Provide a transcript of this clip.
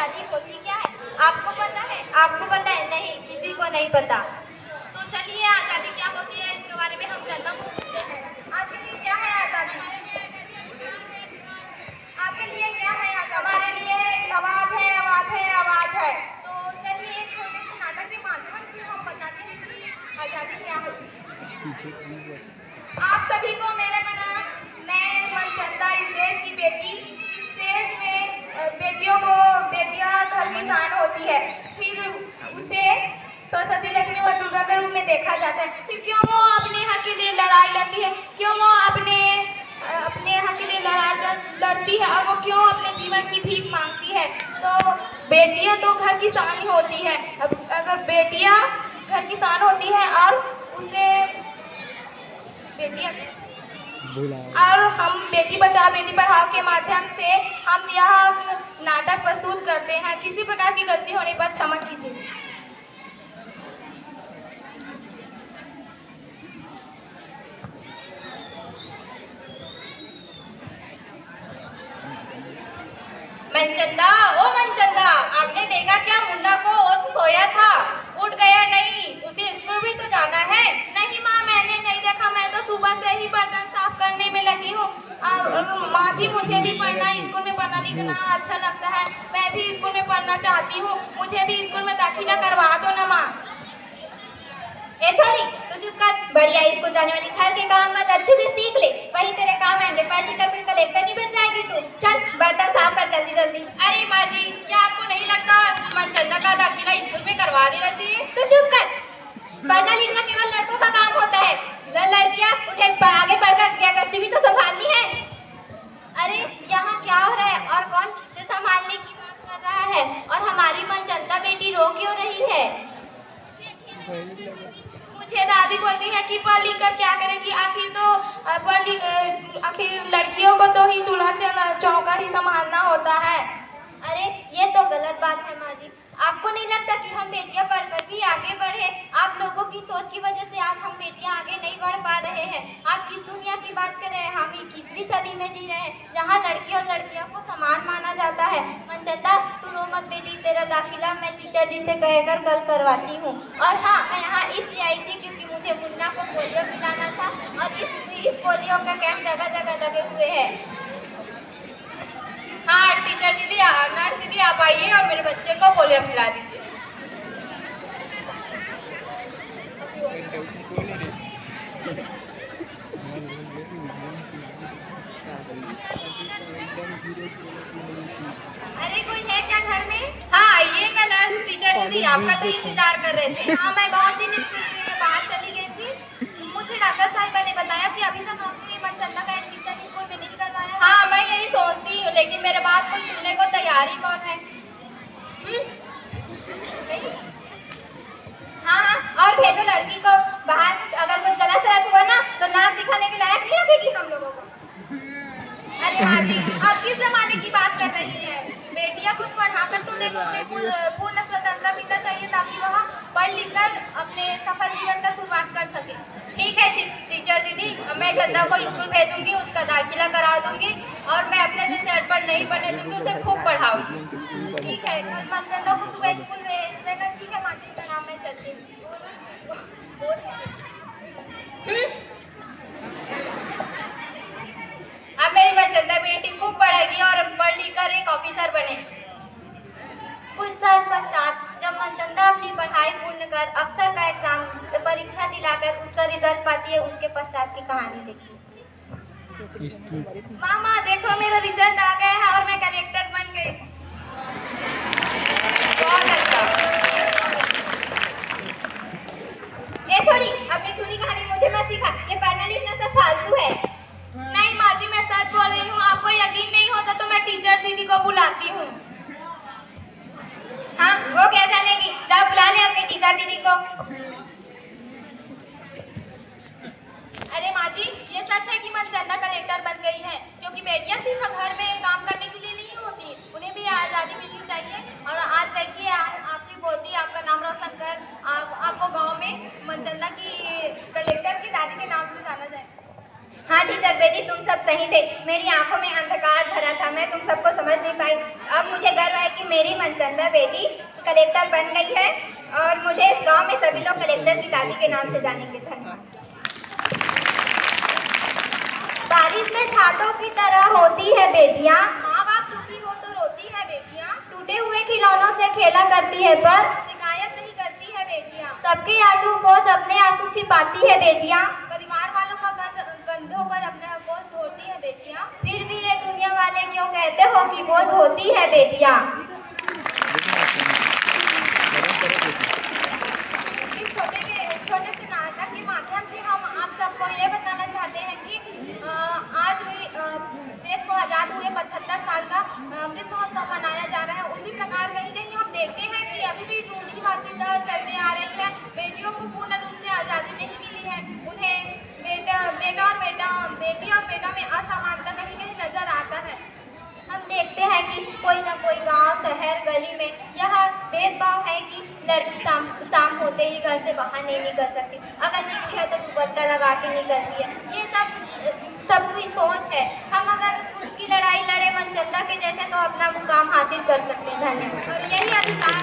आज़ादी होती क्या है? आपको पता है? आपको पता है? नहीं, किसी को नहीं पता। तो चलिए आज़ादी क्या होती है इसके बारे में हम जनता को पूछते हैं। आपके लिए क्या है आज़ादी? आपके लिए क्या है आज़ादी? हमारे लिए आवाज़ है, आवाज़ है, आवाज़ है। तो चलिए एक छोटे से नाटक के माध्यम से हम बताते हैं कि आज़ादी क्या होती है। आप सभी को मेरे प्रणाम। मैं मनचंदा, इस देश की बेटी। इस देश में बेटियां घर की शान होती है। फिर उसे सरस्वती, लक्ष्मी व दुर्गा के रूप में देखा जाता है। फिर क्यों वो अपने हक के लिए लड़ाई लड़ती है? क्यों वो अपने हक के लिए लड़ाई लड़ती है? और वो क्यों अपने जीवन की भीख मांगती है? तो बेटियां तो घर की शान ही होती है। अगर बेटियां घर की शान होती है और उसे और हम बेटी बचाओ बेटी पढ़ाओ के माध्यम से हम यह नाटक प्रस्तुत करते हैं। किसी प्रकार की गलती होने पर क्षमा कीजिए। मनचंदा, ओ मनचंदा, आपने देखा क्या? मुन्ना को सोया था, उठ गया नहीं? उसे स्कूल भी तो जाना है। नहीं माँ, मैंने नहीं देखा। मैं तो सुबह से ही बर्तन साफ करने में लगी हूँ। माँ जी, मुझे भी पढ़ना, स्कूल में पढ़ना लिखना अच्छा लगता है। मैं भी स्कूल में पढ़ना चाहती हूँ। मुझे भी स्कूल में दाखिला करवा दो ना माँ। ए छोरी, तू चुप कर। बढ़िया स्कूल जाने वाली, घर के काम काज अच्छे से सीख ले, वही तेरे काम आएंगे। पढ़ लिख कर फिर कलेक्टर नहीं बन जाएगी तू। चल बर्तन साफ कर जल्दी जल्दी। अरे माँ जी, क्या आपको नहीं लगता मनचंदा का दाखिला स्कूल में करवा देना चाहिए? तू चुप कर। पढ़ना लिखना केवल लड़कों का काम होता है। लड़कियां उन्हें आगे बढ़कर क्या करती भी तो संभालनी है। अरे यहाँ क्या हो रहा है? और कौन किसे संभालने की बात कर रहा है? और हमारी मनचंदा बेटी रो क्यों रही है? मुझे दादी बोलती है कि पढ़ लिख कर क्या करेगी। आखिर लड़कियों को तो ही चूल्हा चौका ही संभालना होता है। अरे ये तो गलत बात है माँ जी। आपको नहीं लगता कि हम बेटियां पढ़कर भी आगे बढ़े? आप लोगों की सोच की वजह से आज हम बेटियां आगे नहीं बढ़ पा रहे हैं। आप किस दुनिया की बात कर रहे हैं? हम 21वीं सदी में जी रहे हैं, जहाँ लड़की और लड़कियों को समान माना जाता है। मनचंदा, तू रो मत बेटी, तेरा दाखिला मैं टीचर जी से कहकर कल करवाती हूँ। और हाँ, मैं यहाँ इसलिए आई थी क्योंकि मुझे मुन्ना को पोलियो पिलाना था और इस पोलियो का कैंप जगह जगह लगे हुए हैं। हाँ टीचर दीदी, नर्स दीदी, आप आइए और मेरे बच्चे को पोलियो पिला दीजिए। अरे कोई है क्या घर में? हाँ आइए ना नर्स। टीचर दीदी आपका तो इंतजार कर रहे थे। हाँ, मैं बहुत दिन इसके बाहर चली गई थी। मुझे डॉक्टर साहिबा ने बताया कि अभी तक आपने मनचंदा का एडमिशन स्कूल में नहीं करवाया। हाँ, मैं यही सोचती हूँ, लेकिन मेरे बात को सुनने को तैयार ही कौन है? हाँ हाँ, और भेजो लड़की को बाहर। अगर कुछ गलत सलत हुआ ना तो नाक दिखाने के लायक नहीं रखेगी हम लोगों को। अरे माँ जी, आप किस जमाने की बात कर रही है? बेटियां खुद पढ़ाकर तो देखो पूर्ण स्वतंत्रता मिलना चाहिए ताकि वह पढ़ लिख कर अपने सफल जीवन का शुरुआत कर सके। ठीक है टीचर दीदी, मैं चंदा को स्कूल भेजूंगी, उसका दाखिला करा दूंगी और मैं अपने जैसे अनपढ़ नहीं बनने दूंगी, उसे खूब पढ़ाऊंगी। ठीक है, चंदा को सुबह स्कूल भेज देना। ठीक है माँ जी, प्रणाम, मैं चलती हूँ। अब मेरी मनचंदा बेटी खूब पढ़ेगी और पढ़ लिख कर एक ऑफिसर बने। कुछ साल पश्चात जब मनचंदा अपनी पढ़ाई पूर्ण कर अफसर का एग्जाम परीक्षा दिलाकर उसका रिजल्ट पाती है, उसके पश्चात की कहानी देखिए। मामा देखो, मेरा रिजल्ट आ गया है और मैं कलेक्टर बन गई। बहुत अच्छा। ए छोरी, अपनी छुरी कहानी मुझे मत सिखा, ये पढ़ना लिखना सब फालतू है। नहीं माँ जी, मैं सच बोल रही हूँ। आपको यकीन नहीं होता तो मैं टीचर दीदी को बुलाती हूँ। हाँ, वो क्या जानेगी? जाओ बुला ले अपनी टीचर दीदी को। अरे माँ जी, ये सच है कि मनचंदा कलेक्टर बन गई है, क्योंकि बेटियां सिर्फ घर में काम करने के लिए नहीं होती, उन्हें भी आज़ादी मिलनी चाहिए। और आज देखिए, आपकी पोती आपका नाम रोशन कर आपको गांव में मनचंदा की कलेक्टर की दादी के नाम से जाना जाए। हाँ टीचर बेटी, तुम सब सही थे। मेरी आंखों में अंधकार भरा था, मैं तुम सबको समझ नहीं पाई। अब मुझे गर्व है कि मेरी मनचंदा बेटी कलेक्टर बन गई है और मुझे इस गांव में सभी लोग कलेक्टर की दादी के नाम से जानेंगे। धन्यवाद। बारिश में छातों की तरह होती है बेटियां, माँ बाप दुखी हो तो रोती है बेटियाँ, टूटे हुए खिलौनों से खेला करती है पर शिकायत नहीं करती है बेटियाँ, सबके आंसू बोझ अपने आंसू छिपाती है बेटियां, परिवार वालों का कंधों पर अपना बोझ ढोती है बेटियाँ, फिर भी ये दुनिया वाले क्यों कहते हो कि बोझ होती है बेटियां। इस छोटे से नाटक के माध्यम से हम आप सबको ये बताना चाहते हैं कि आज भी देश को आज़ाद हुए 75 साल का अमृत महोत्सव मनाया जा रहा है। उसी प्रकार कहीं कहीं हम देखते हैं कि अभी भी रूढ़िवादिता चलते आ रही है। बेटियों को पूर्ण रूप से आज़ादी नहीं मिली है। उन्हें बेटी और बेटा में असमानता कहीं कहीं नजर आता है। हम देखते हैं कि कोई ना कोई गांव, शहर, गली में यह भेदभाव है कि लड़की शाम होते ही घर से बाहर नहीं निकल सकती, अगर निकली है तो दुपट्टा लगा के निकलती है। ये सबकी सोच है। हम अगर उसकी लड़ाई लड़े मनचंदा के जैसे तो अपना मुकाम हासिल कर सकते हैं। धन्यवाद। और यही अधिकार